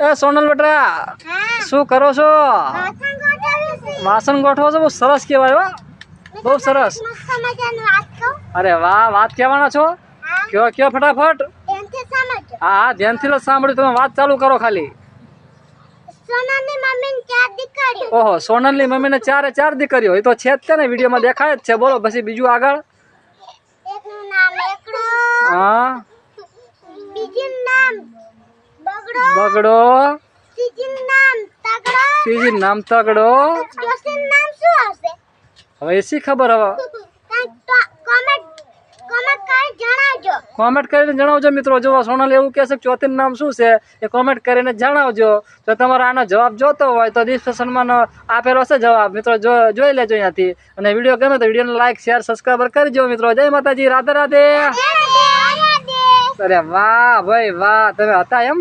એ સોનલ બેટા શું કરો છો? વાસણ ગોઠવો છો? બહુ સરસ કહેવાય હો, બહુ સરસ. અરે વાહ, વાત કહેવાના છો? કયો કયો ફટાફટ. હા હા, ધ્યાનથી જ સાંભળ્યું. તમે વાત ચાલુ કરો ખાલી. ઓહો, સોનલની મમ્મીને 4 દીકરીઓ. એ તો છે જ છે ને, વિડીયોમાં દેખાય જ છે. બોલો પછી બીજું આગળ. હા, બગડો. ત્રીજી નામ તગડો. હવે એ શી ખબર. હવે કોમેન્ટ કરીને જણાવજો મિત્રો. જો સોનલ એવું કહેશે કે ચોથીનું નામ શું છે, એ કોમેન્ટ કરીને જણાવજો. જો તમારે આનો જવાબ જોતો હોય તો ડિસ્ક્રિપ્શનમાં આપેલો છે જવાબ. મિત્રો જોઈ લેજો અહીંયાથી. અને વિડીયો ગમે તો વિડીયોને લાઈક, શેર, સબસ્ક્રાઈબર કરજો મિત્રો. જય માતાજી, રાધે રાધે. અરે વાહ ભાઈ વાહ, તમે હતા એમ.